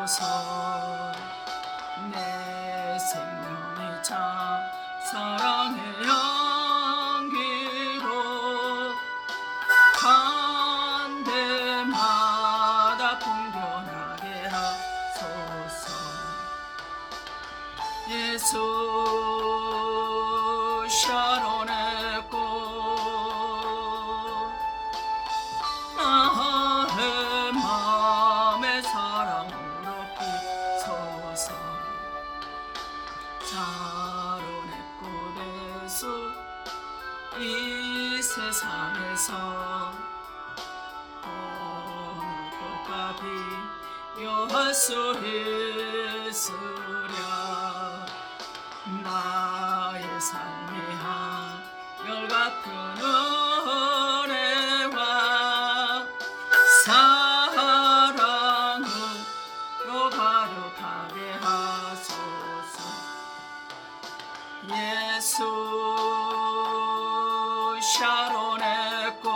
주소서. 내 생명이 참 사랑의 향기로 간 데마다 풍겨나게 하소서. 예수 샤론의 꽃 나의 맘의 사랑으로 피소서. 샤론의 꽃에서 이 세상에서 어느 꽃과 비교할 수 있으랴. 나의 삶이 한결같은 은혜와 사랑으로 가득하게 하소서. 예수 샤론의 꽃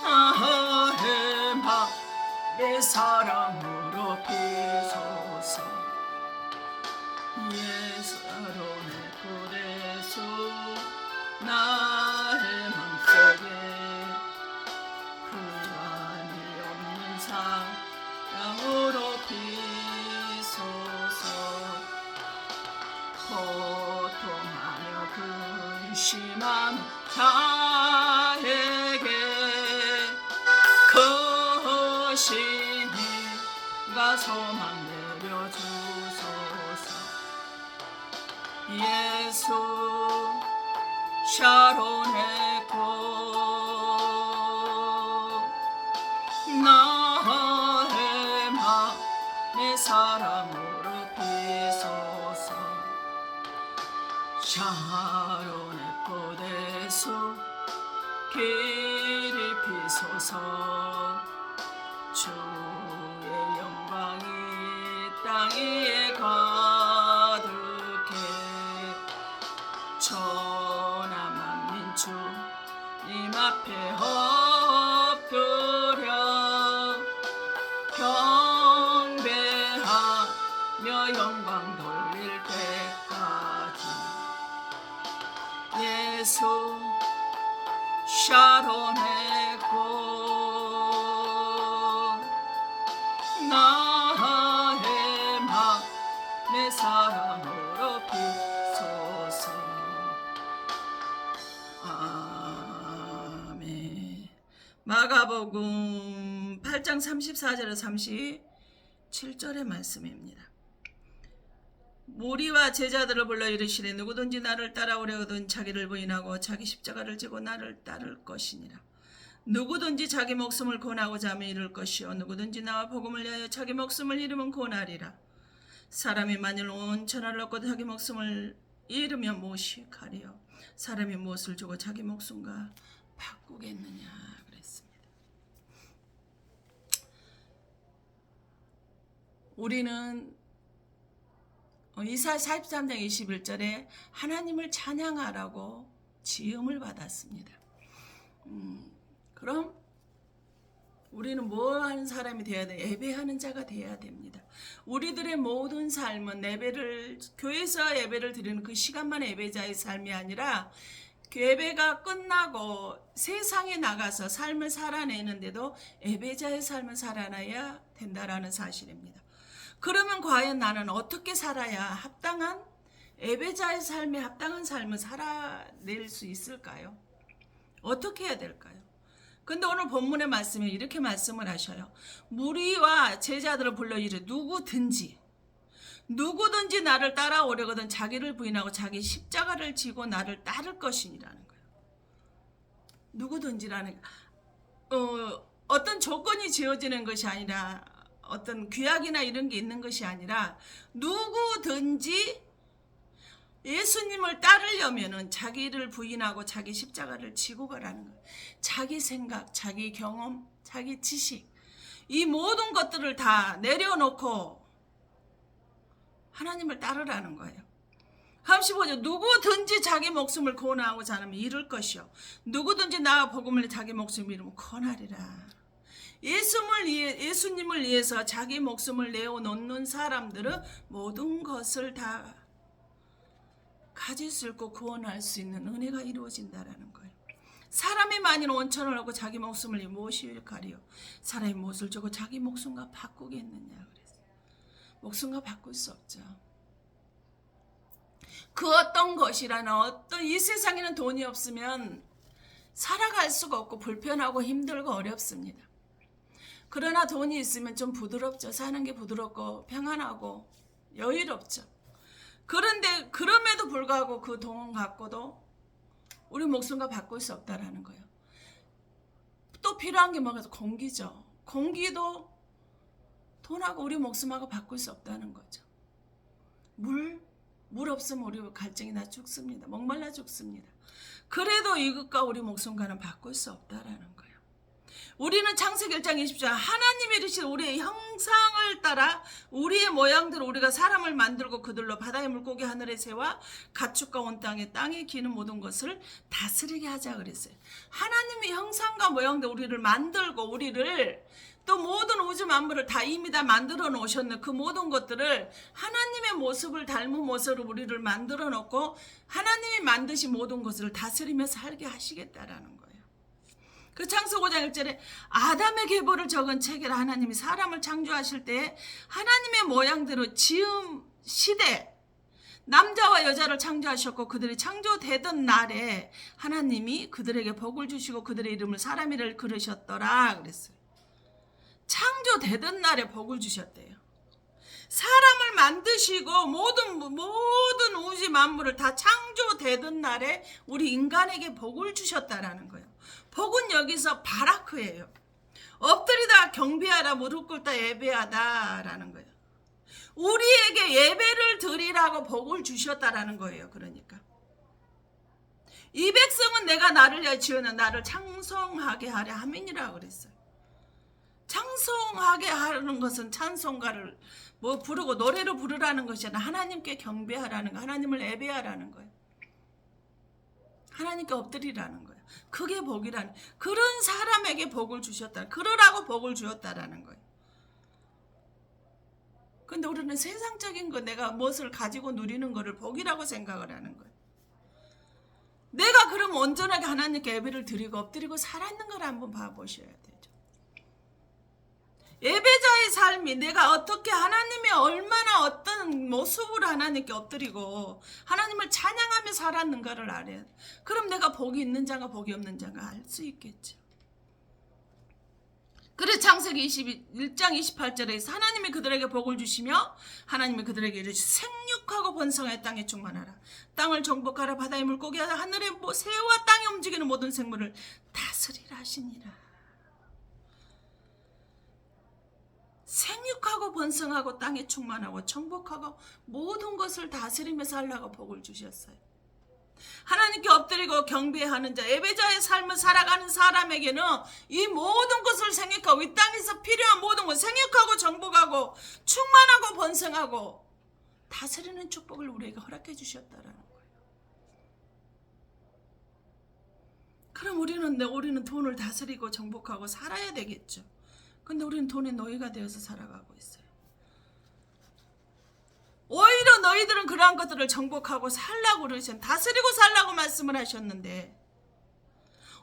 나의 맘의 사랑으로 피소서. 예수 샤론의 꽃에서 나의 맘속에 그안이 없는 사랑으로 피소서. 고통하며 근심한 자에게 그 신이가 소망 내려주소서. 예수 샤론의 꽃 나의 맘의 사랑으로 피소서. 샤론의 꽃에서 길이 피소서. 주의 영광이 땅 위에 가득해 천하 만민 주님 앞에 엎드려 경배하며 영광 돌릴 때까지. 예수 샤론의 꽃 나의 맘의 사랑으로 피소서. 아멘. 마가복음 8장 34절에서 37절의 말씀입니다. 무리와 제자들을 불러 이르시되 누구든지 나를 따라오려거든 자기를 부인하고 자기 십자가를 지고 나를 따를 것이니라. 누구든지 자기 목숨을 구원하고자 하면 잃을 것이요 누구든지 나와 복음을 위하여 자기 목숨을 잃으면 구원하리라. 사람이 만일 온 천하를 얻고 자기 목숨을 잃으면 무엇이 가리요. 사람이 무엇을 주고 자기 목숨과 바꾸겠느냐 그랬습니다. 우리는 이사야 43장 21절에 하나님을 찬양하라고 지음을 받았습니다. 그럼 우리는 뭐 하는 사람이 되어야 돼? 예배하는 자가 되어야 됩니다. 우리들의 모든 삶은 교회에서 예배를 드리는 그 시간만 예배자의 삶이 아니라 예배가 끝나고 세상에 나가서 삶을 살아내는데도 예배자의 삶을 살아내야 된다라는 사실입니다. 그러면 과연 나는 어떻게 살아야 합당한 예배자의 삶에 합당한 삶을 살아낼 수 있을까요? 어떻게 해야 될까요? 근데 오늘 본문의 말씀에 이렇게 말씀을 하셔요. 무리와 제자들을 불러 이르 누구든지 나를 따라오려거든 자기를 부인하고 자기 십자가를 지고 나를 따를 것이니라는 거예요. 누구든지라는 어떤 조건이 지어지는 것이 아니라 어떤 규약이나 이런 게 있는 것이 아니라 누구든지 예수님을 따르려면은 자기를 부인하고 자기 십자가를 지고 가라는 거예요. 자기 생각, 자기 경험, 자기 지식 이 모든 것들을 다 내려놓고 하나님을 따르라는 거예요. 35절 누구든지 자기 목숨을 구원하고자 하면 잃을 것이요 누구든지 나와 복음을 자기 목숨을 잃으면 구원하리라. 예수님을 위해서 자기 목숨을 내어놓는 사람들은 모든 것을 다 가질 수 있고 구원할 수 있는 은혜가 이루어진다라는 거예요. 사람이 만일 온천을 하고 자기 목숨을 무엇이 가리요? 사람이 무엇을 주고 자기 목숨과 바꾸겠느냐 그랬어요. 목숨과 바꿀 수 없죠. 그 어떤 것이라는 어떤 이 세상에는 돈이 없으면 살아갈 수가 없고 불편하고 힘들고 어렵습니다. 그러나 돈이 있으면 좀 부드럽죠. 사는 게 부드럽고 평안하고 여유롭죠. 그런데 그럼에도 불구하고 그 돈 갖고도 우리 목숨과 바꿀 수 없다라는 거예요. 또 필요한 게 뭐가 공기죠. 공기도 돈하고 우리 목숨하고 바꿀 수 없다는 거죠. 물 없으면 우리 갈증이 나 죽습니다. 목말라 죽습니다. 그래도 이것과 우리 목숨과는 바꿀 수 없다라는 거예요. 우리는 창세기 1장 20절 하나님이 이르시되 우리의 형상을 따라 우리의 모양대로 우리가 사람을 만들고 그들로 바다의 물고기 하늘의 새와 가축과 온 땅에 기는 모든 것을 다스리게 하자 그랬어요. 하나님의 형상과 모양대로 우리를 만들고 우리를 또 모든 우주 만물을 다 이미 다 만들어 놓으셨네. 그 모든 것들을 하나님의 모습을 닮은 모습으로 우리를 만들어 놓고 하나님이 만드신 모든 것을 다스리며 살게 하시겠다라는 거예요. 그 창세기 5장 1절에 아담의 계보를 적은 책에라 하나님이 사람을 창조하실 때 하나님의 모양대로 지음 시대 남자와 여자를 창조하셨고 그들이 창조되던 날에 하나님이 그들에게 복을 주시고 그들의 이름을 사람이라 그러셨더라 그랬어요. 창조되던 날에 복을 주셨대요. 사람을 만드시고 모든 우주 만물을 다 창조되던 날에 우리 인간에게 복을 주셨다라는 거예요. 복은 여기서 바라크예요. 엎드리다 경배하라 무릎 꿇다 예배하다라는 거예요. 우리에게 예배를 드리라고 복을 주셨다라는 거예요. 그러니까 이 백성은 내가 나를 위하여 지으나 나를 창송하게 하려 함이니라 그랬어요. 창송하게 하는 것은 찬송가를 부르고 노래로 부르라는 것이 아니라 하나님께 경배하라는 거, 하나님을 예배하라는 거예요. 하나님께 엎드리라는 거예요. 그게 복이라는 그런 사람에게 복을 주셨다. 그러라고 복을 주었다라는 거예요. 근데 우리는 세상적인 거 내가 무엇을 가지고 누리는 거를 복이라고 생각을 하는 거예요. 내가 그럼 온전하게 하나님께 예배를 드리고 엎드리고 살았는 걸 한번 봐보셔야 되죠. 예배자의 삶이 내가 어떻게 하나님이 얼마나 어떤 모습으로 하나님께 엎드리고 하나님을 찬양하며 살았는가를 알아야 돼. 그럼 내가 복이 있는 자가 복이 없는 자가 알 수 있겠죠. 그래서 창세기 1장 28절에 하나님이 그들에게 복을 주시며 하나님이 그들에게 이르시되 생육하고 번성하여 땅에 충만하라. 땅을 정복하라. 바다의 물고기와 하늘의 새와 땅에 움직이는 모든 생물을 다스리라 하시니라. 생육하고 번성하고 땅에 충만하고 정복하고 모든 것을 다스리며 살라고 복을 주셨어요. 하나님께 엎드리고 경배하는 자, 예배자의 삶을 살아가는 사람에게는 이 모든 것을 생육하고 이 땅에서 필요한 모든 것 생육하고 정복하고 충만하고 번성하고 다스리는 축복을 우리에게 허락해 주셨다라는 거예요. 그럼 우리는 돈을 다스리고 정복하고 살아야 되겠죠. 근데 우리는 돈의 노예가 되어서 살아가고 있어요. 오히려 너희들은 그러한 것들을 정복하고 살라고 그러셨는데 다스리고 살라고 말씀을 하셨는데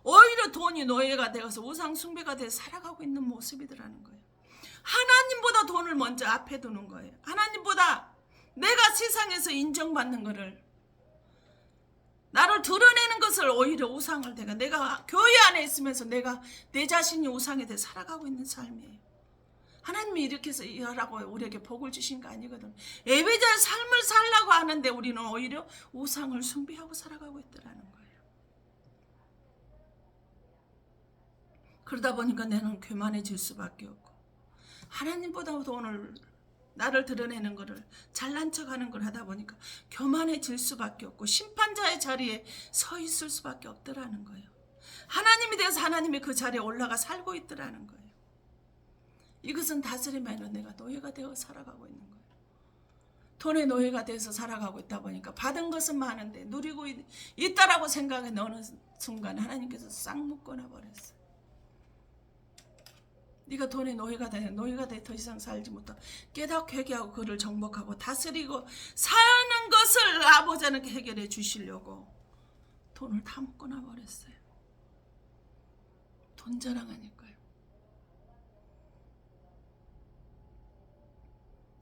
오히려 돈이 노예가 되어서 우상 숭배가 되어서 살아가고 있는 모습이더라는 거예요. 하나님보다 돈을 먼저 앞에 두는 거예요. 하나님보다 내가 세상에서 인정받는 거를 나를 드러내는 것을 오히려 우상을 내가 교회 안에 있으면서 내가 내 자신이 우상에 대해 살아가고 있는 삶이에요. 하나님이 이렇게 해서 하라고 우리에게 복을 주신 거 아니거든. 예배자의 삶을 살라고 하는데 우리는 오히려 우상을 숭배하고 살아가고 있더라는 거예요. 그러다 보니까 나는 교만해질 수밖에 없고 하나님보다 돈을 나를 드러내는 거를 잘난 척하는 걸 하다 보니까 교만해질 수밖에 없고 심판자의 자리에 서 있을 수밖에 없더라는 거예요. 하나님이 되어서 하나님이 그 자리에 올라가 살고 있더라는 거예요. 이것은 다스림에는 내가 노예가 되어 살아가고 있는 거예요. 돈의 노예가 돼서 살아가고 있다 보니까 받은 것은 많은데 누리고 있다라고 생각해 어느 순간 하나님께서 싹 묶어놔 버렸어요. 네가 돈의 노예가 돼 더 이상 살지 못하 깨닫고 회개하고 그를 정복하고 다스리고 사는 것을 아버지 하나님께 해결해 주시려고 돈을 다 묶어놔 버렸어요. 돈 자랑하니까요.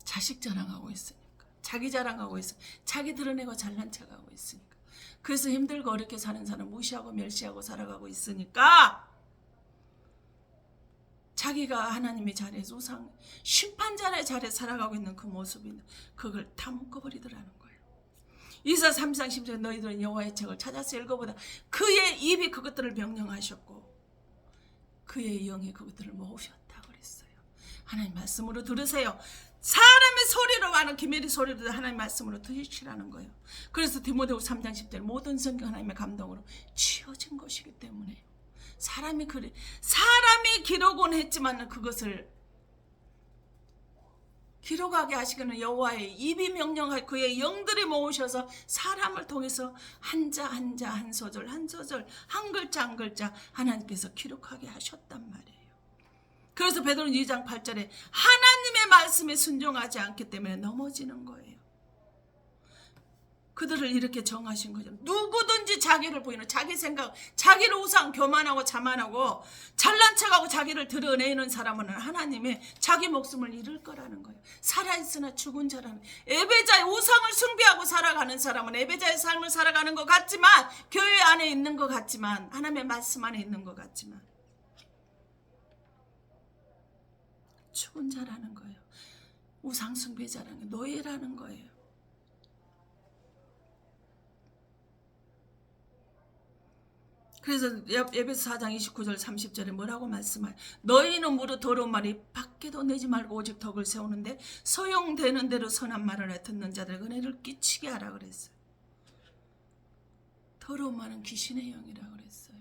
자식 자랑하고 있으니까, 자기 자랑하고 있어, 자기 드러내고 잘난 척하고 있으니까, 그래서 힘들고 어렵게 사는 사람 무시하고 멸시하고 살아가고 있으니까 자기가 하나님의 자리에 우상 심판자의 자리에 살아가고 있는 그 모습이 그걸 다 묶어버리더라는 거예요. 이사 3장 10절 너희들은 여호와의 책을 찾아서 읽어보다 그의 입이 그것들을 명령하셨고 그의 영이 그것들을 모으셨다고 그랬어요. 하나님 말씀으로 들으세요. 사람의 소리로 하는 기밀의 소리로 하나님 말씀으로 들으시라는 거예요. 그래서 디모데후서 3장 10절 모든 성경 하나님의 감동으로 지어진 것이기 때문에 사람이 기록은 했지만 그것을 기록하게 하시기는 여호와의 입이 명령하여 그의 영들이 모으셔서 사람을 통해서 한자 한 소절 한 소절 한 글자 하나님께서 기록하게 하셨단 말이에요. 그래서 베드로 2장 8절에 하나님의 말씀에 순종하지 않기 때문에 넘어지는 거예요. 그들을 이렇게 정하신 거죠. 누구든지 자기를 보이는 자기 생각, 자기를 우상, 교만하고 자만하고 잘난 척하고 자기를 드러내는 사람은 하나님의 자기 목숨을 잃을 거라는 거예요. 살아있으나 죽은 자라는 예배자의 우상을 숭배하고 살아가는 사람은 예배자의 삶을 살아가는 것 같지만 교회 안에 있는 것 같지만 하나님의 말씀 안에 있는 것 같지만 죽은 자라는 거예요. 우상 숭배자라는 거예요. 노예라는 거예요. 그래서 에베소 4장 29절 30절에 뭐라고 말씀하요? 너희는 무릇 더러운 말이 밖에도 내지 말고 오직 덕을 세우는데 소용되는 대로 선한 말을 해 듣는 자들에게 은혜를 끼치게 하라 그랬어요. 더러운 말은 귀신의 영이라 그랬어요.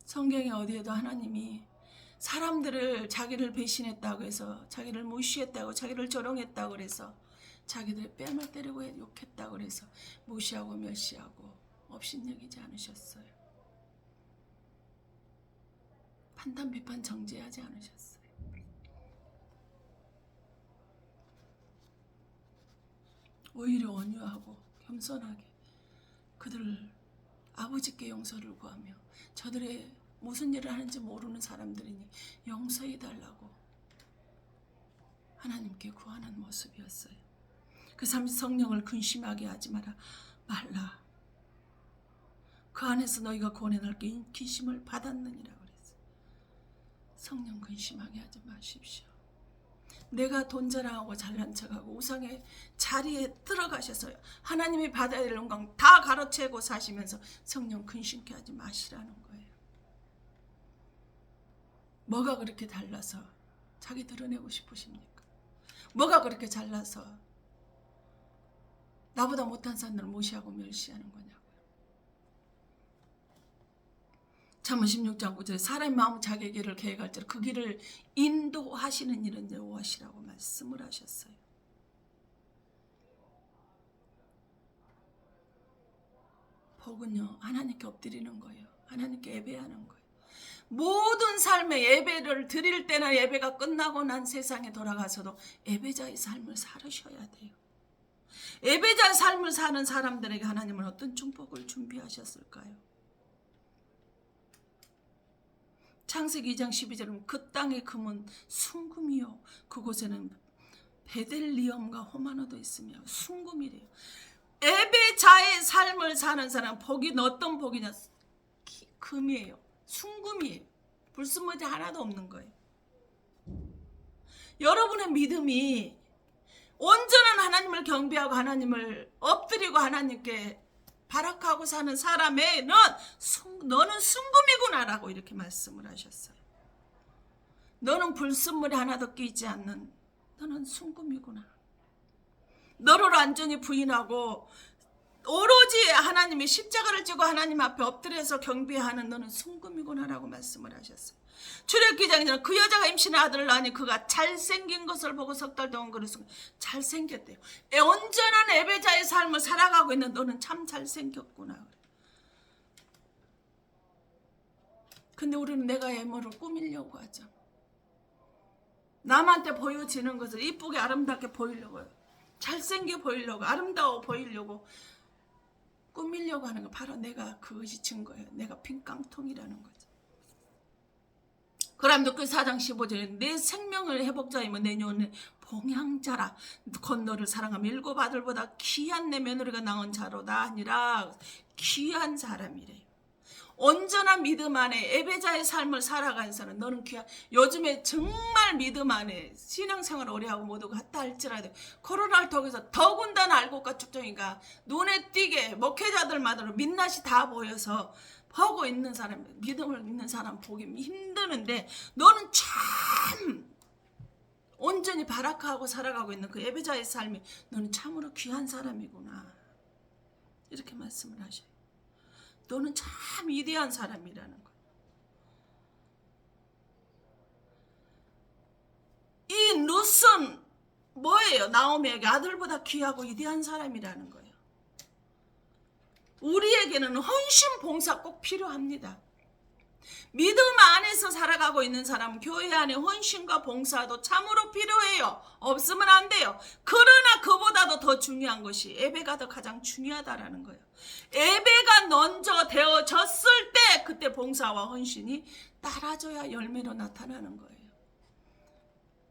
성경에 어디에도 하나님이 사람들을 자기를 배신했다고 해서 자기를 무시했다고 자기를 조롱했다고 해서 자기들의 뺨을 때리고 욕했다고 해서 무시하고 멸시하고 업신여기지 않으셨어요. 판단 비판 정죄하지 않으셨어요. 오히려 온유하고 겸손하게 그들을 아버지께 용서를 구하며 저들의 무슨 일을 하는지 모르는 사람들이니 용서해달라고 하나님께 구하는 모습이었어요. 그 성령을 근심하게 하지 말라. 그 안에서 너희가 구원의 날께 인기심을 받았느니라 그랬어요. 성령 근심하게 하지 마십시오. 내가 돈 자랑하고 잘난 척하고 우상의 자리에 들어가셔서요. 하나님이 받아야 될 영광 다 가로채고 사시면서 성령 근심케 하지 마시라는 거예요. 뭐가 그렇게 달라서 자기 드러내고 싶으십니까? 뭐가 그렇게 잘나서 나보다 못한 사람들을 무시하고 멸시하는 거냐고요. 잠언 16장 9절에 사람의 마음 자기 길을 계획할 때 그 길을 인도하시는 일은 여호와시라고 말씀을 하셨어요. 복은요 하나님께 엎드리는 거예요. 하나님께 예배하는 거예요. 모든 삶의 예배를 드릴 때나 예배가 끝나고 난 세상에 돌아가서도 예배자의 삶을 살으셔야 돼요. 예배자의 삶을 사는 사람들에게 하나님은 어떤 축복을 준비하셨을까요? 창세기 2장 12절은 그 땅의 금은 순금이요 그곳에는 베델리엄과 호마노도 있으며 순금이래요. 예배자의 삶을 사는 사람 복이 어떤 복이냐? 금이에요. 순금이에요. 불순물이 하나도 없는 거예요. 여러분의 믿음이 온전한 하나님을 경배하고 하나님을 엎드리고 하나님께 발악하고 사는 사람에는 너는 순금이구나라고 이렇게 말씀을 하셨어요. 너는 불순물이 하나도 끼지 않는 너는 순금이구나. 너를 완전히 부인하고 오로지 하나님의 십자가를 지고 하나님 앞에 엎드려서 경배하는 너는 순금이구나라고 말씀을 하셨어요. 출애굽기장에는 그 여자가 임신한 아들을 낳으니 그가 잘생긴 것을 보고 석 달 동안 그랬으면 잘생겼대요. 온전한 예배자의 삶을 살아가고 있는 너는 참 잘생겼구나. 근데 우리는 내가 애모를 꾸미려고 하죠. 남한테 보여지는 것을 이쁘게 아름답게 보이려고 해요. 잘생겨 보이려고, 아름다워 보이려고 꾸미려고 하는 거, 바로 내가 그것이 증거예요. 내가 빈 깡통이라는 거죠. 그럼 그 4장 15절에 내 생명을 회복자이면 내년에 봉양자라, 건너를 사랑하며 일곱 아들보다 귀한 내 며느리가 낳은 자로다 아니라 귀한 사람이래요. 온전한 믿음 안에 예배자의 삶을 살아가는 사람, 너는 귀한. 요즘에 정말 믿음 안에 신앙생활 오래 하고 모두가 했다 할지라도 코로나를 통해서 더군다나 알곡과 축정이가 눈에 띄게 목회자들마다 민낯이 다 보여서 보고 있는 사람, 믿음을 믿는 사람 보기 힘드는데 너는 참 온전히 바라크하고 살아가고 있는 그 예배자의 삶이 너는 참으로 귀한 사람이구나, 이렇게 말씀을 하셔요. 너는 참 위대한 사람이라는 거예요. 이 룻은 뭐예요? 나오미에게 아들보다 귀하고 위대한 사람이라는 거예요. 우리에게는 헌신 봉사 꼭 필요합니다. 믿음 안에서 살아가고 있는 사람은 교회 안에 헌신과 봉사도 참으로 필요해요. 없으면 안 돼요. 그러나 그보다도 더 중요한 것이 예배가 더 가장 중요하다라는 거예요. 예배가 먼저 되어졌을 때 그때 봉사와 헌신이 따라줘야 열매로 나타나는 거예요.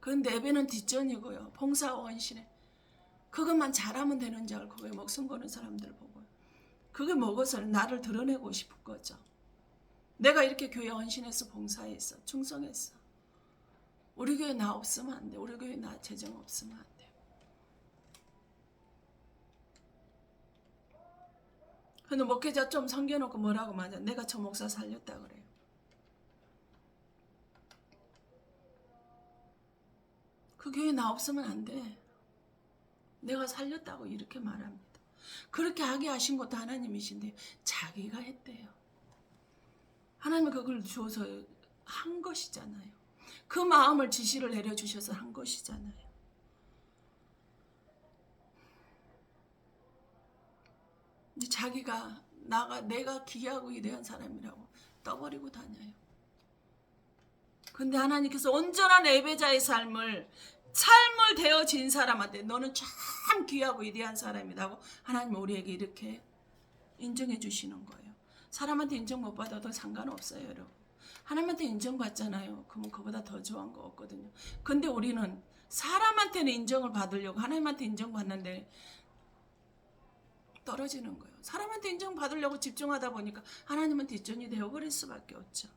그런데 예배는 뒷전이고요. 봉사와 헌신에 그것만 잘하면 되는 줄 알고 그게 목숨 거는 사람들 보고요. 그게 먹어서 나를 드러내고 싶은 거죠. 내가 이렇게 교회 헌신해서 봉사했어, 충성했어. 우리 교회 나 없으면 안 돼. 우리 교회 나 재정 없으면 안 돼. 근데 목회자 좀 섬겨놓고 뭐라고 맞아? 내가 저 목사 살렸다 그래요. 그 교회 나 없으면 안 돼. 내가 살렸다고 이렇게 말합니다. 그렇게 하게 하신 것도 하나님이신데 자기가 했대요. 하나님은 그걸 주어서 한 것이잖아요. 그 마음을 지시를 내려주셔서 한 것이잖아요. 근데 자기가 내가 귀하고 위대한 사람이라고 떠버리고 다녀요. 근데 하나님께서 온전한 예배자의 삶을 되어진 사람한테 너는 참 귀하고 위대한 사람이라고 하나님은 우리에게 이렇게 인정해 주시는 거예요. 사람한테 인정 못 받아도 상관없어요, 여러분. 하나님한테 인정받잖아요. 그러면 그보다 더 좋은 거 없거든요. 근데 우리는 사람한테는 인정을 받으려고 하나님한테 인정받는데 떨어지는 거예요. 사람한테 인정받으려고 집중하다 보니까 하나님은 뒷전이 되어버릴 수밖에 없죠.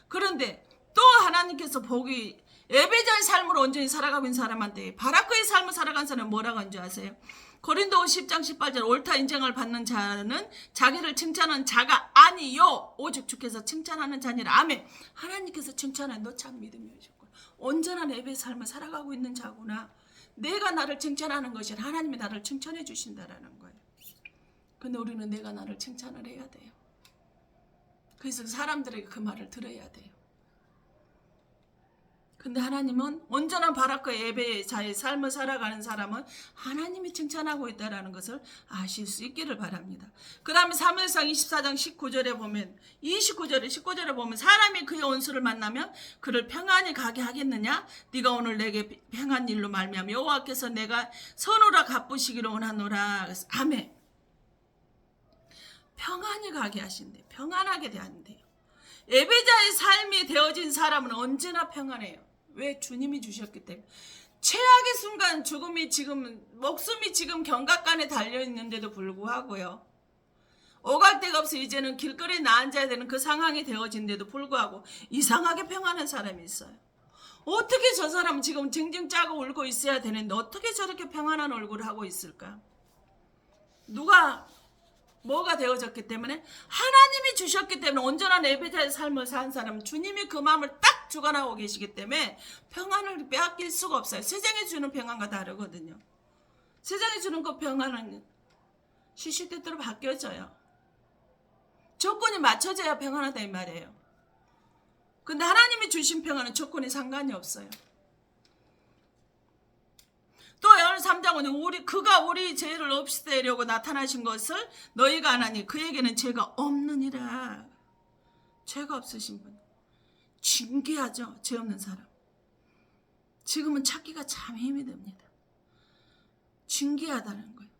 그런데 또 하나님께서 보기 예배자의 삶을 온전히 살아가고 있는 사람한테 바라크의 삶을 살아간 사람은 뭐라고 하는 줄 아세요? 고린도 10장 18절 옳다 인정을 받는 자는 자기를 칭찬하는 자가 아니요 오직 주께서 칭찬하는 자니라. 아멘. 하나님께서 칭찬하는 너 참 믿음이 오셨구나. 온전한 예배의 삶을 살아가고 있는 자구나. 내가 나를 칭찬하는 것이 하나님이 나를 칭찬해 주신다라는 거예요. 근데 우리는 내가 나를 칭찬을 해야 돼요. 그래서 사람들에게 그 말을 들어야 돼요. 근데 하나님은 온전한 바라크 예배자의 삶을 살아가는 사람은 하나님이 칭찬하고 있다는 것을 아실 수 있기를 바랍니다. 그 다음에 사무엘상 24장 19절에 보면 19절에 보면 사람이 그의 원수를 만나면 그를 평안히 가게 하겠느냐? 네가 오늘 내게 평안 일로 말미암아 여호와께서 내가 선으로 갚으시기를 원하노라. 아멘. 평안히 가게 하신대. 평안하게 대한대요. 예배자의 삶이 되어진 사람은 언제나 평안해요. 왜? 주님이 주셨기 때문에. 최악의 순간 목숨이 지금 경각간에 달려있는데도 불구하고요. 오갈 데가 없어 이제는 길거리에 앉아야 되는 그 상황이 되어진데도 불구하고 이상하게 평안한 사람이 있어요. 어떻게 저 사람은 지금 징징 짜고 울고 있어야 되는데 어떻게 저렇게 평안한 얼굴을 하고 있을까? 뭐가 되어졌기 때문에 하나님이 주셨기 때문에 온전한 예배자의 삶을 산 사람은 주님이 그 마음을 딱 주관하고 계시기 때문에 평안을 빼앗길 수가 없어요. 세상에 주는 평안과 다르거든요. 세상에 주는 그 평안은 시시때때로 바뀌어져요. 조건이 맞춰져야 평안하다 이 말이에요. 근데 하나님이 주신 평안은 조건이 상관이 없어요. 또 요한 3장은 그가 우리 죄를 없애려고 나타나신 것을 너희가 안 하니 그에게는 죄가 없느니라. 죄가 없으신 분. 징계하죠. 죄 없는 사람. 지금은 찾기가 참 힘이 듭니다. 징계하다는 거예요.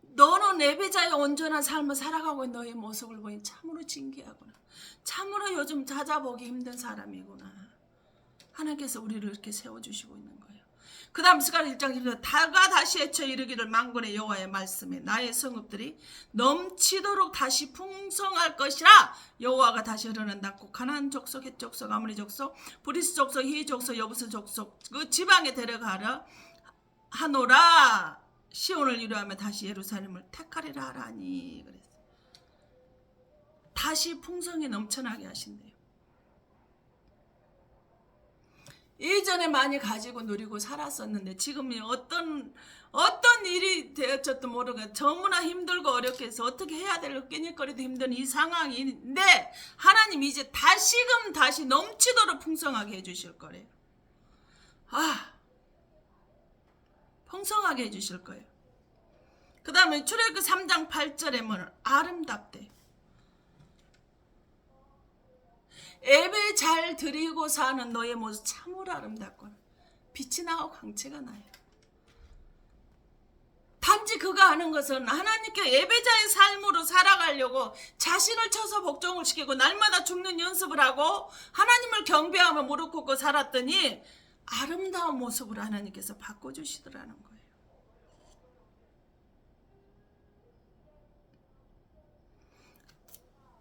너는 예배자의 온전한 삶을 살아가고 있는 너의 모습을 보니 참으로 징계하구나. 참으로 요즘 찾아보기 힘든 사람이구나. 하나님께서 우리를 이렇게 세워주시고 있는 거예요. 그 다음 스가랴 1장 1절 다가 다시 헤쳐 이르기를 만군의 여호와의 말씀에 나의 성읍들이 넘치도록 다시 풍성할 것이라. 여호와가 다시 흐르는다고 가나안 족속, 헷 족속, 아모리 족속, 브리스 족속, 히 족속, 여부스 족속 그 지방에 데려가라 하노라. 시온을 위로하며 다시 예루살렘을 택하리라 하라니. 그랬어요. 다시 풍성이 넘쳐나게 하신대요. 예전에 많이 가지고 누리고 살았었는데 지금이 어떤 일이 되었을지도 모르고 너무나 힘들고 어렵게 해서 어떻게 해야 될까 끼니거리도 힘든 이 상황인데 하나님 이제 다시금 다시 넘치도록 풍성하게 해주실 거래요. 풍성하게 해주실 거예요. 그 다음에 출애굽기 3장 8절에 뭐는 아름답대. 예배 잘 드리고 사는 너의 모습 참으로 아름답고 빛이 나고 광채가 나요. 단지 그가 하는 것은 하나님께 예배자의 삶으로 살아가려고 자신을 쳐서 복종을 시키고 날마다 죽는 연습을 하고 하나님을 경배하며 무릎 꿇고 살았더니 아름다운 모습으로 하나님께서 바꿔주시더라는 거예요.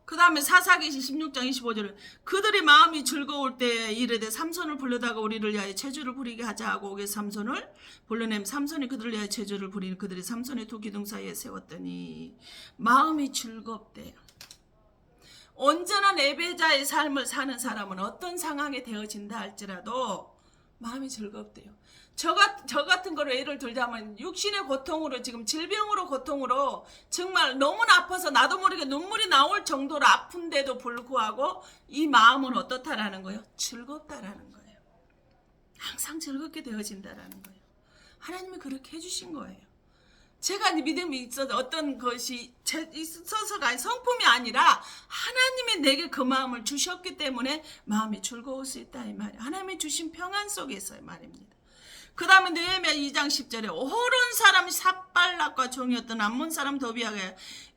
그 다음에 사사기 16장 25절은 그들의 마음이 즐거울 때에 이르되 삼손을 불러다가 우리를 위하여 체주를 부리게 하자 하고 오게 삼손을 불러내면 삼손이 그들을 위하여 체주를 부리는 그들이 삼손의 두 기둥 사이에 세웠더니 마음이 즐겁대요. 온전한 예배자의 삶을 사는 사람은 어떤 상황에 되어진다 할지라도 마음이 즐겁대요. 저 같은 거로 예를 들자면 육신의 고통으로 지금 질병으로 고통으로 정말 너무나 아파서 나도 모르게 눈물이 나올 정도로 아픈데도 불구하고 이 마음은 어떻다라는 거예요? 즐겁다라는 거예요. 항상 즐겁게 되어진다라는 거예요. 하나님이 그렇게 해주신 거예요. 제가 믿음이 있어서 어떤 것이 있어서가 아니 성품이 아니라 하나님이 내게 그 마음을 주셨기 때문에 마음이 즐거울 수 있다 이 말이에요. 하나님이 주신 평안 속에서의 말입니다. 그 다음에 느헤미야 2장 10절에 호른 사람 삿발락과 종이었던 암몬 사람 도비아가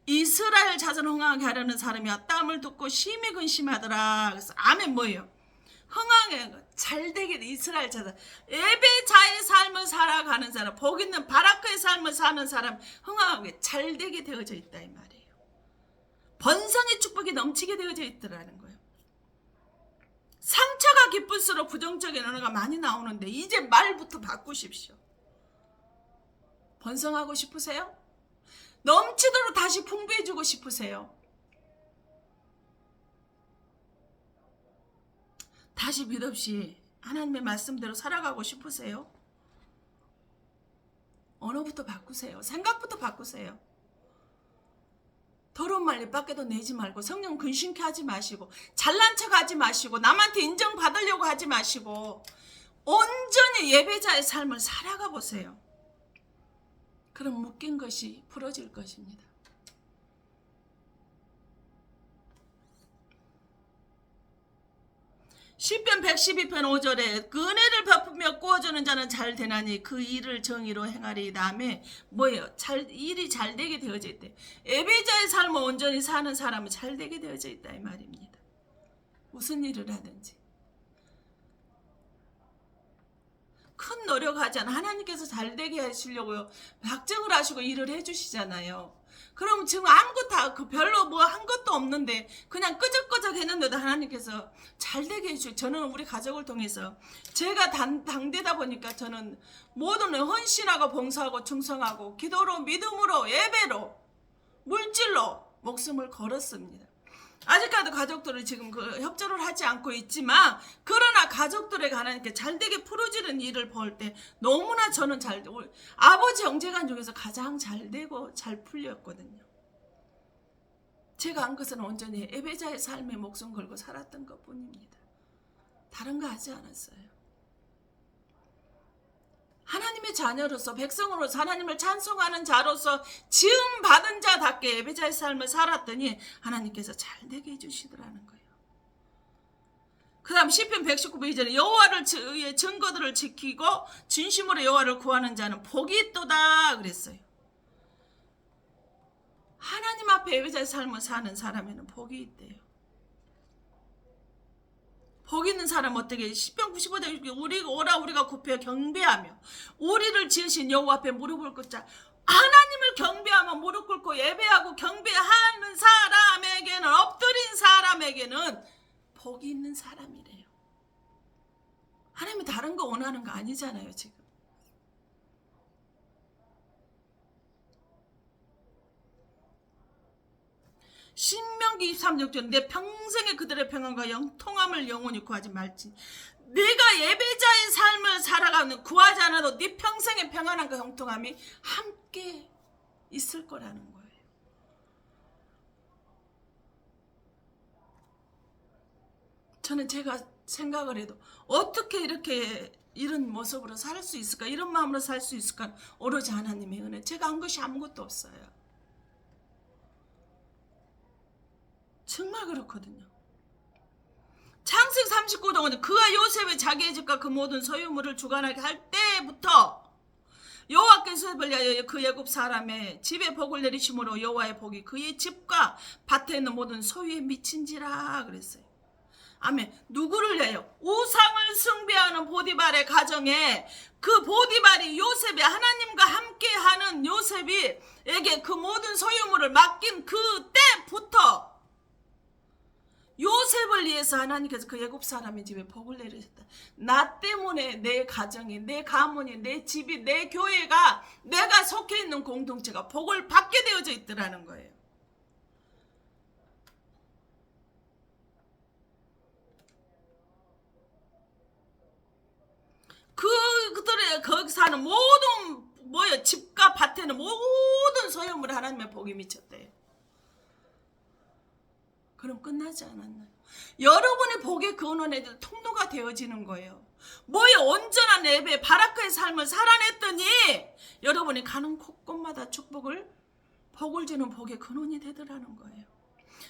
이스라엘 자손 흥하게 하려는 사람이야 땀을 듣고 심히 근심하더라. 그래서 아멘 뭐예요? 흥하게 잘되게 이스라엘 자손 예배자의 삶을 살아가는 사람 복 있는 바라크의 삶을 사는 사람 흥하게 잘되게 되어져 있다 이 말이에요. 번성의 축복이 넘치게 되어져 있더라는 거예요. 상처가 깊을수록 부정적인 언어가 많이 나오는데 이제 말부터 바꾸십시오. 번성하고 싶으세요? 넘치도록 다시 풍부해지고 싶으세요? 다시 믿없이 하나님의 말씀대로 살아가고 싶으세요? 언어부터 바꾸세요. 생각부터 바꾸세요. 더러운 말 입 밖에도 내지 말고 성령 근심케 하지 마시고 잘난 척 하지 마시고 남한테 인정받으려고 하지 마시고 온전히 예배자의 삶을 살아가 보세요. 그럼 묶인 것이 풀어질 것입니다. 시편 112편 5절에 그 은혜를 베푸며 구워주는 자는 잘 되나니 그 일을 정의로 행하리. 다음에 뭐예요? 일이 잘 되게 되어져 있대. 예배자의 삶을 온전히 사는 사람은 잘 되게 되어져 있다 이 말입니다. 무슨 일을 하든지 큰 노력하지 않아 하나님께서 잘 되게 하시려고요 작정을 하시고 일을 해주시잖아요. 그럼 지금 아무것도 별로 뭐 한 것도 없는데 그냥 끄적끄적 했는데도 하나님께서 잘 되게 해주시고 저는 우리 가족을 통해서 제가 당대다 보니까 저는 모든 헌신하고 봉사하고 충성하고 기도로 믿음으로 예배로 물질로 목숨을 걸었습니다. 아직까지 가족들은 지금 그 협조를 하지 않고 있지만 그러나 가족들에게 하나님께 잘되게 풀어지는 일을 볼 때 너무나 저는 아버지 형제간 중에서 가장 잘되고 잘 풀렸거든요. 제가 한 것은 온전히 예배자의 삶에 목숨 걸고 살았던 것뿐입니다. 다른 거 하지 않았어요. 하나님의 자녀로서 백성으로서 하나님을 찬송하는 자로서 지음 받은 자답게 예배자의 삶을 살았더니 하나님께서 잘되게 해주시더라는 거예요. 그 다음 시편 119편 2절에 여호와의 증거들을 지키고 진심으로 여호와를 구하는 자는 복이 있도다 그랬어요. 하나님 앞에 예배자의 삶을 사는 사람에는 복이 있대요. 복 있는 사람 어떻게 시편 95장 우리가 굽혀 경배하며 우리를 지으신 여호와 앞에 무릎을 꿇자. 하나님을 경배하며 무릎 꿇고 예배하고 경배하는 사람에게는 엎드린 사람에게는 복이 있는 사람이래요. 하나님이 다른 거 원하는 거 아니잖아요 지금. 신명기 23장 내 평생에 그들의 평안과 영통함을 영원히 구하지 말지. 네가 예배자의 삶을 살아가는 구하지 않아도 네 평생의 평안함과 형통함이 함께 있을 거라는 거예요. 저는 제가 생각을 해도 어떻게 이렇게 이런 모습으로 살 수 있을까, 이런 마음으로 살 수 있을까, 오로지 하나님의 은혜. 제가 한 것이 아무것도 없어요. 정말 그렇거든요. 창세기 39장은 그가 요셉의 자기의 집과 그 모든 소유물을 주관하게 할 때부터 여호와께서 요셉을 그 애굽 사람의 집에 복을 내리심으로 여호와의 복이 그의 집과 밭에 있는 모든 소유에 미친지라 그랬어요. 아멘. 누구를 위하여? 우상을 숭배하는 보디발의 가정에 그 보디발이 요셉이 하나님과 함께하는 요셉이에게 그 모든 소유물을 맡긴 그때부터 요셉을 위해서 하나님께서 그 애굽 사람의 집에 복을 내리셨다. 나 때문에 내 가정이, 내 가문이, 내 집이, 내 교회가, 내가 속해 있는 공동체가 복을 받게 되어져 있더라는 거예요. 그들의 거기 사는 모든 집과 밭에는 모든 소유물에 하나님의 복이 미쳤대요. 그럼 끝나지 않았나요? 여러분의 복의 근원의 통로가 되어지는 거예요. 온전한 예배 바라크의 삶을 살아냈더니 여러분이 가는 곳곳마다 복을 주는 복의 근원이 되더라는 거예요.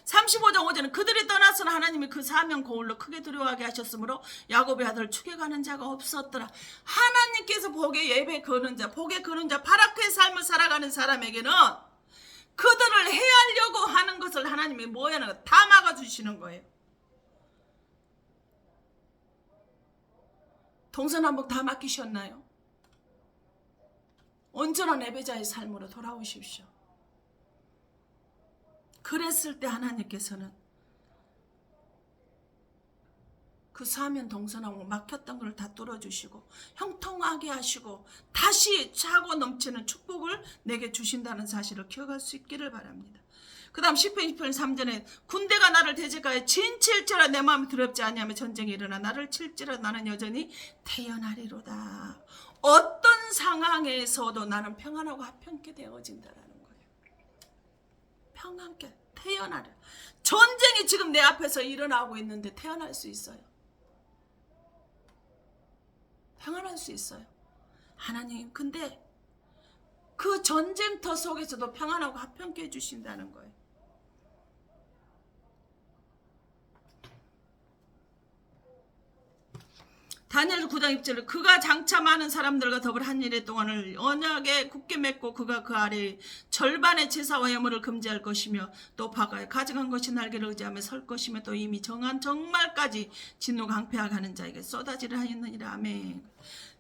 35장 5절은 그들이 떠나서는 하나님이 그 사명 거울로 크게 두려워하게 하셨으므로 야곱의 아들 추격하는 자가 없었더라. 하나님께서 복의 예배 거는 자, 복의 거는 자, 바라크의 삶을 살아가는 사람에게는 그들을 해하려고 하는 것을 하나님이 다 막아주시는 거예요. 동서남북 다 맡기셨나요? 온전한 예배자의 삶으로 돌아오십시오. 그랬을 때 하나님께서는 그 사면 동서남북 막혔던 걸 다 뚫어주시고 형통하게 하시고 다시 차고 넘치는 축복을 내게 주신다는 사실을 기억할 수 있기를 바랍니다. 그 다음 시편 20편 3절에 군대가 나를 대적하여 진칠지라 내 마음이 두렵지 아니하며 전쟁이 일어나 나를 칠지라 나는 여전히 태어나리로다. 어떤 상황에서도 나는 평안하고 화평케 되어진다라는 거예요. 평안케 태어나려. 전쟁이 지금 내 앞에서 일어나고 있는데 태어날 수 있어요. 평안할 수 있어요. 하나님 근데 그 전쟁터 속에서도 평안하고 화평케 해주신다는 거예요. 다니엘 9장 6절에 그가 장차 많은 사람들과 더불어 한 일의 동안을 언약에 굳게 맺고 그가 그 아래 절반의 제사와 예물을 금지할 것이며 또 바가에 가져간 것이 날개를 의지하며 설 것이며 또 이미 정한 정말까지 진노가 항폐하게 하는 자에게 쏟아지려 하였느니라. 아멘.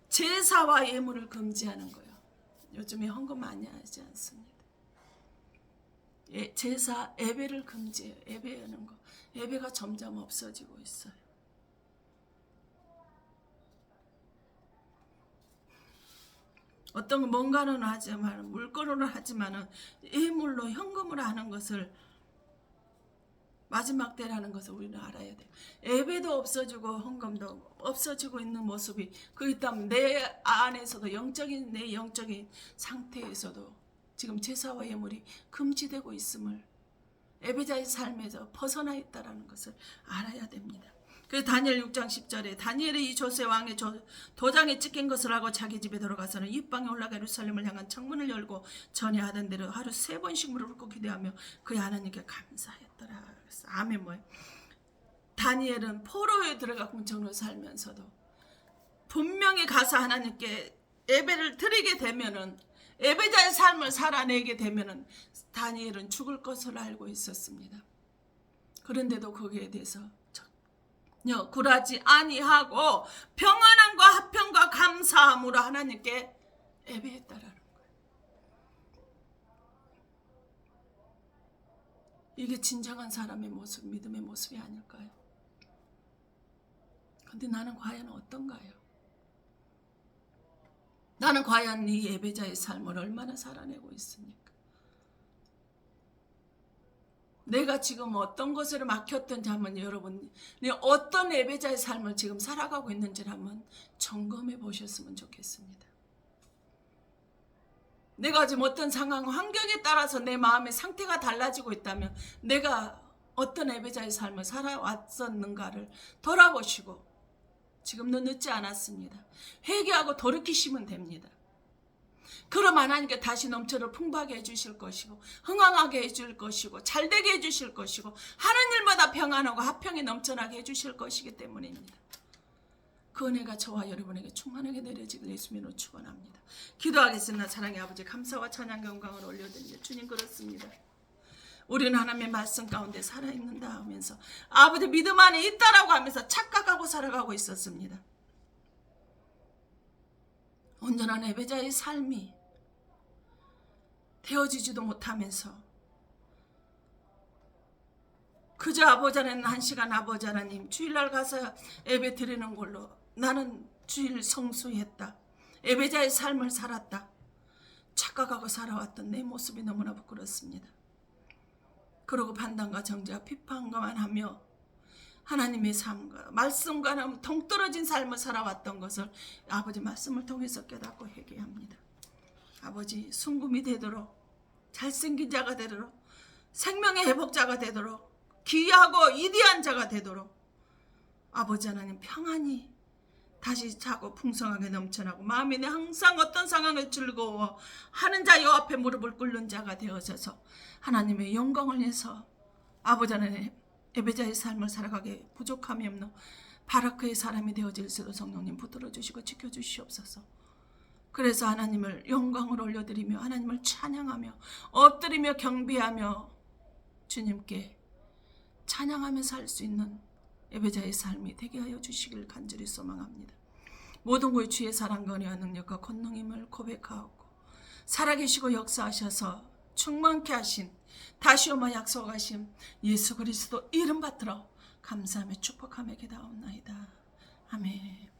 제사와 예물을 금지하는 거예요. 요즘에 헌금 많이 하지 않습니다. 제사, 예배를 금지해요. 예배하는 거. 예배가 점점 없어지고 있어요. 어떤 건 뭔가는 하지만 물건으로 하지만은 예물로 현금으로 하는 것을 마지막 때라는 것을 우리는 알아야 돼요. 예배도 없어지고 헌금도 없어지고 있는 모습이 그렇기 때문에 내 안에서도 내 영적인 상태에서도 지금 제사와 예물이 금지되고 있음을 예배자의 삶에서 벗어나 있다는 것을 알아야 됩니다. 그 다니엘 6장 10절에 다니엘이 이 조세 왕의 도장에 찍힌 것을 하고 자기 집에 들어가서는 이방에 올라가 예루살렘을 향한 창문을 열고 전에 하던 대로 하루 3번씩 무릎을 꿇고 기도하며 그의 하나님께 감사했더라. 그래서 아멘. 뭐예요? 다니엘은 포로에 들어가 궁정으로 살면서도 분명히 가서 하나님께 예배를 드리게 되면은, 예배자의 삶을 살아내게 되면은 다니엘은 죽을 것을 알고 있었습니다. 그런데도 거기에 대해서 전혀 굴하지 아니하고 평안함과 화평과 감사함으로 하나님께 예배했다라는 거예요. 이게 진정한 사람의 모습, 믿음의 모습이 아닐까요? 근데 나는 과연 어떤가요? 나는 과연 이 예배자의 삶을 얼마나 살아내고 있습니까? 내가 지금 어떤 것을 막혔던지 한번 여러분, 어떤 예배자의 삶을 지금 살아가고 있는지를 한번 점검해 보셨으면 좋겠습니다. 내가 지금 어떤 상황, 환경에 따라서 내 마음의 상태가 달라지고 있다면 내가 어떤 예배자의 삶을 살아왔었는가를 돌아보시고, 지금도 늦지 않았습니다. 회개하고 돌이키시면 됩니다. 그럼 하나님께 다시 넘쳐를 풍부하게 해주실 것이고, 흥왕하게 해줄 것이고, 잘되게 해주실 것이고, 하는 일마다 평안하고 화평이 넘쳐나게 해주실 것이기 때문입니다. 그 은혜가 저와 여러분에게 충만하게 내려지길 예수님으로 축원합니다. 기도하겠습니다. 사랑의 아버지, 감사와 찬양 영광을 올려드립니다. 주님, 그렇습니다. 우리는 하나님의 말씀 가운데 살아있는다 하면서, 아버지 믿음 안에 있다라고 하면서 착각하고 살아가고 있었습니다. 온전한 예배자의 삶이 되어지지도 못하면서 그저 아버지 하나님, 한 시간 아버지 하나님 주일날 가서 예배 드리는 걸로 나는 주일 성수했다, 예배자의 삶을 살았다, 착각하고 살아왔던 내 모습이 너무나 부끄럽습니다. 그러고 판단과 정죄와 비판과만 하며 하나님의 삶과 말씀과 동떨어진 삶을 살아왔던 것을 아버지 말씀을 통해서 깨닫고 회개합니다. 아버지, 순금이 되도록, 잘생긴 자가 되도록, 생명의 회복자가 되도록, 귀하고 이디한 자가 되도록 아버지 하나님 평안히 다시 자고 풍성하게 넘쳐나고 마음이 항상 어떤 상황을 즐거워 하는 자 여 앞에 무릎을 꿇는 자가 되어져서 하나님의 영광을 위해서 아버지 하나님 예배자의 삶을 살아가게 부족함이 없는 바라크의 사람이 되어질수록 성령님 붙들어 주시고 지켜주시옵소서. 그래서 하나님을 영광을 올려드리며 하나님을 찬양하며 엎드리며 경배하며 주님께 찬양하며 살 수 있는 예배자의 삶이 되게 하여 주시길 간절히 소망합니다. 모든 것의 주의 사랑과 은혜와 능력과 권능임을 고백하고 살아계시고 역사하셔서 충만케 하신 다시 오마 약속하신 예수 그리스도 이름 받들어 감사하며 축복하며 기도하옵나이다. 아멘.